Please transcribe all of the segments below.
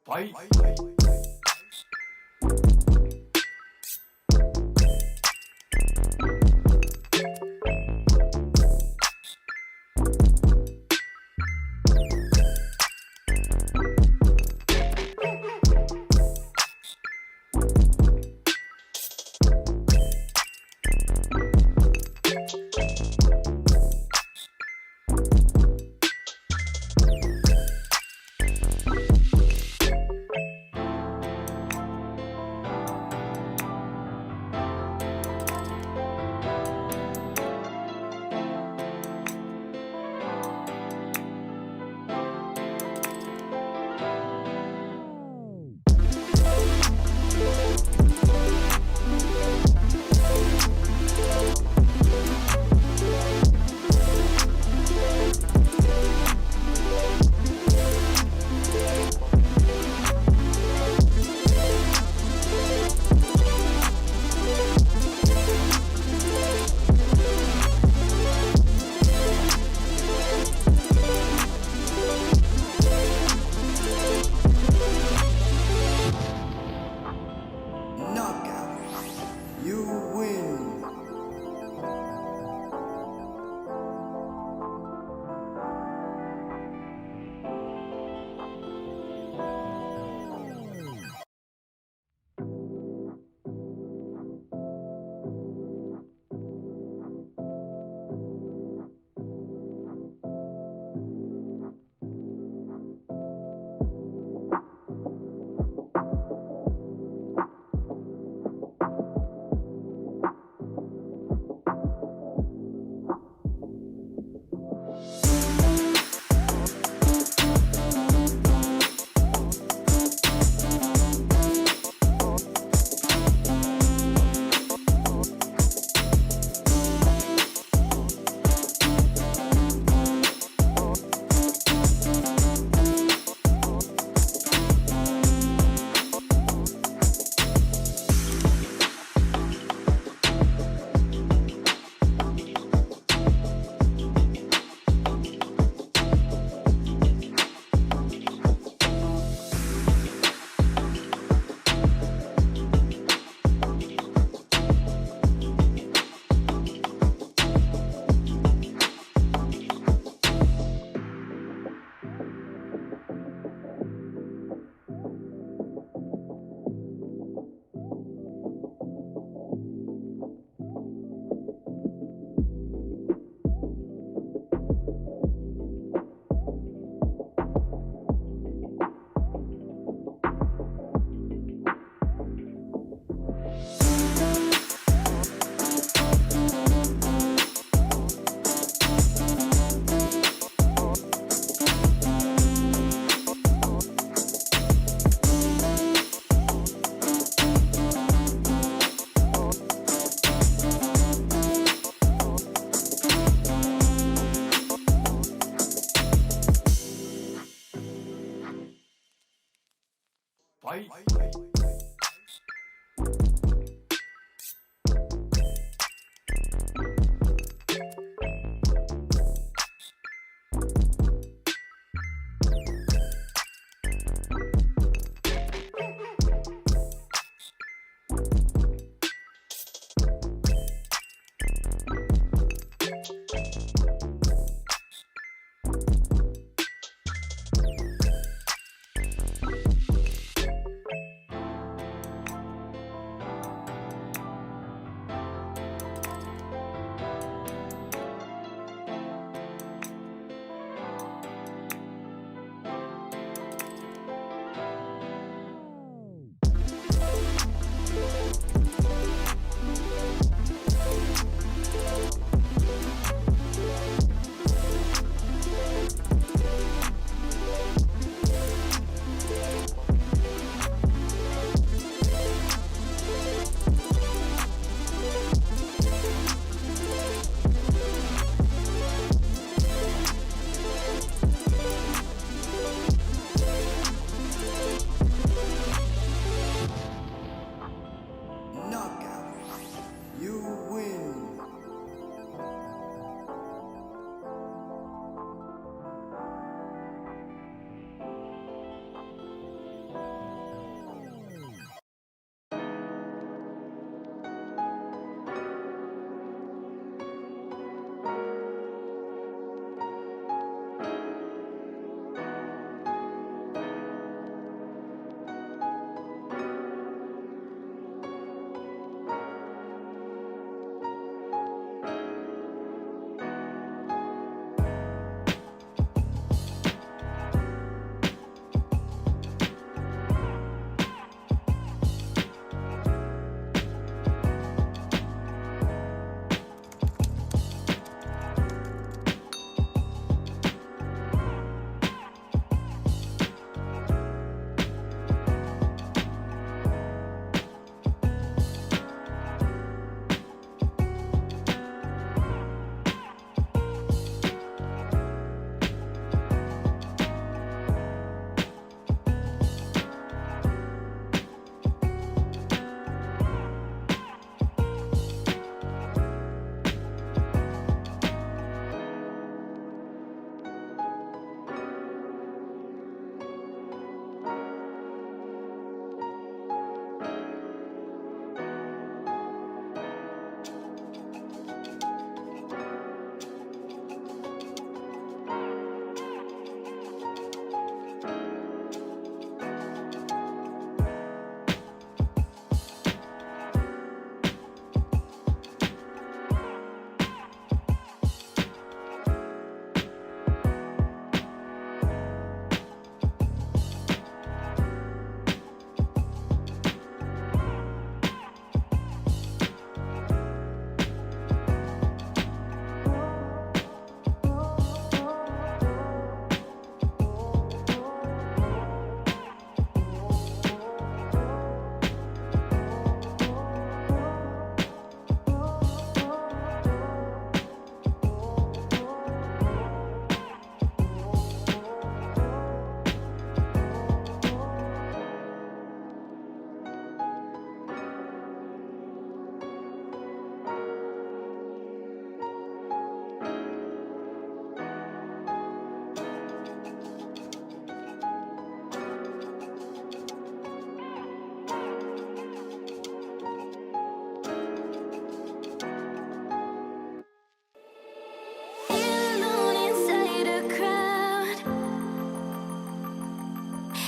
Fight. Fight.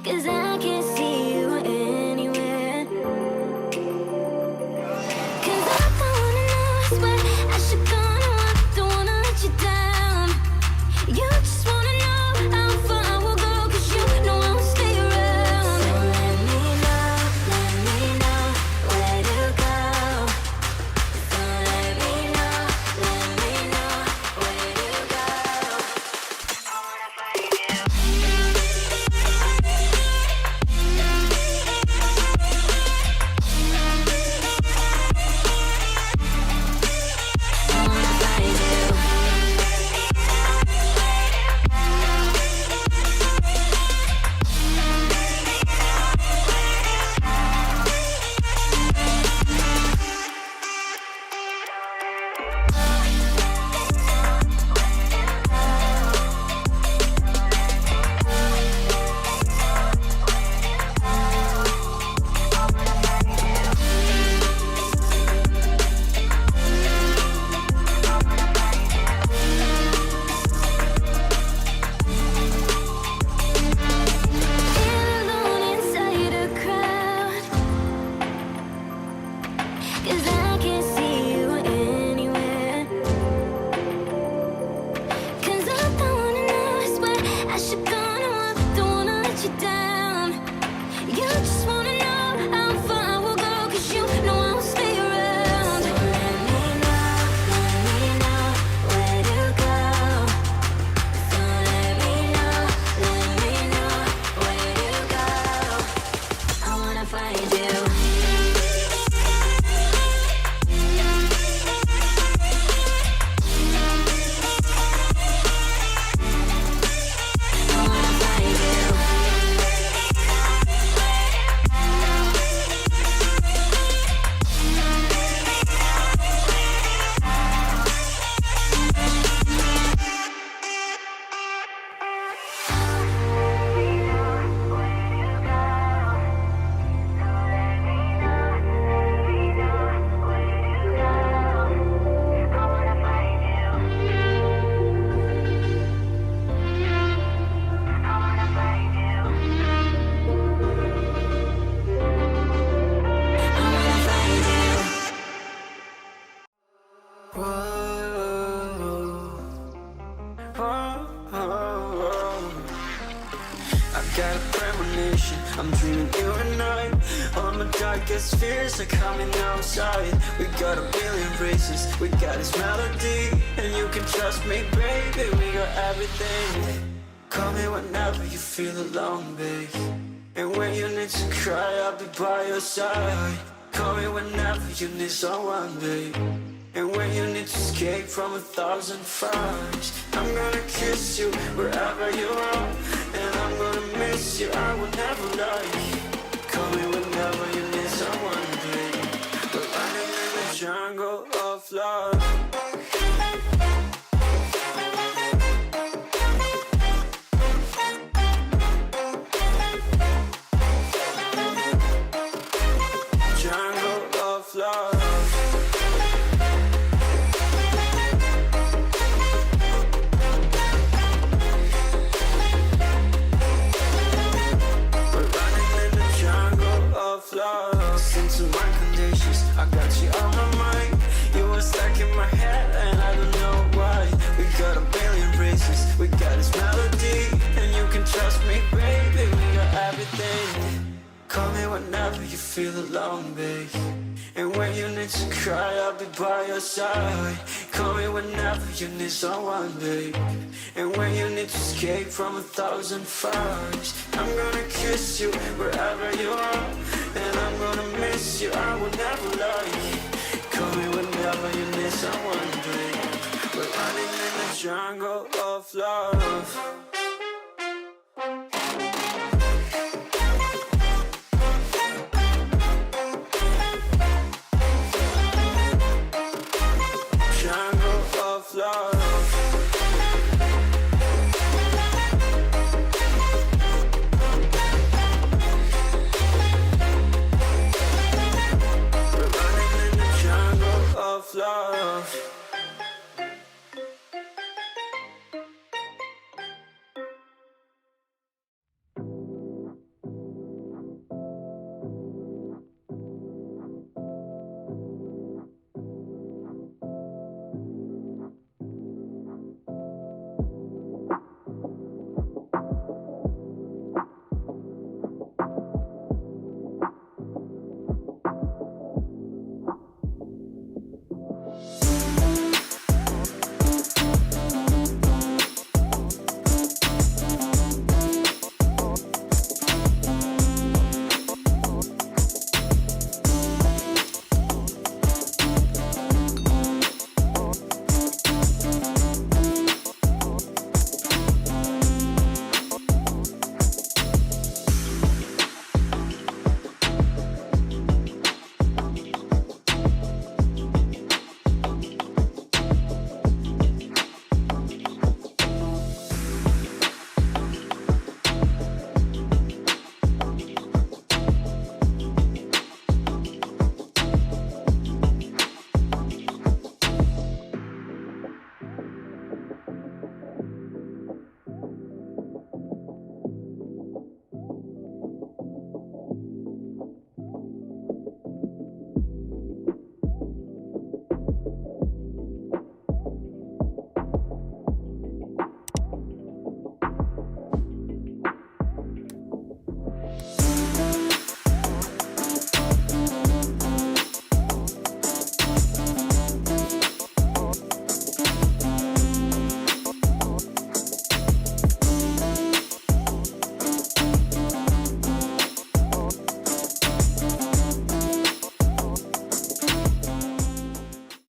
'cause I can't see you anywhere. 'Cause I don't wanna know, I swear I should go and walk, don't wanna let you down. You just wanna know how far I will go, 'cause you know I won't stay around. So let me know where to go. So let me know where to go. I wanna find you. I wanna find you. Feel alone inside a crowd, 'cause I can't see you anywhere. 'Cause I don't wanna know, I swear I should go and walk, don't wanna let you down. You just wanna know how far I will go, 'cause you know I won't stay around. So let me know where to go. So let me know where to go. I wanna find you. I wanna find you. I've got a premonition, I'm dreaming you and I. All my darkest fears are coming outside. We got a billion races, we got this melody. And you can trust me, baby, we got everything. Call me whenever you feel alone, babe. And when you need to cry, I'll be by your side. Call me whenever you need someone, babe. And when you need to escape from 1,000 fires, I'm gonna kiss you wherever you are. And I'm gonna miss you, I will never lie. Call me whenever you need someone, babe. We're running in the jungle of love. Jungle of love. We're running in the jungle of love. Listen to my conditions, I got you on my mind. You were stuck in my head and I don't know why. We got a billion races, we got this melody. And you can trust me, baby, we got everything. Call me whenever you feel alone, babe. And when you need to cry, I'll be by your side. Call me whenever you need someone, babe. And when you need to escape from 1,000 fires, I'm gonna kiss you wherever you are. And I'm gonna miss you, I will never lie. Call me whenever you need someone, babe. We're running in the jungle of love.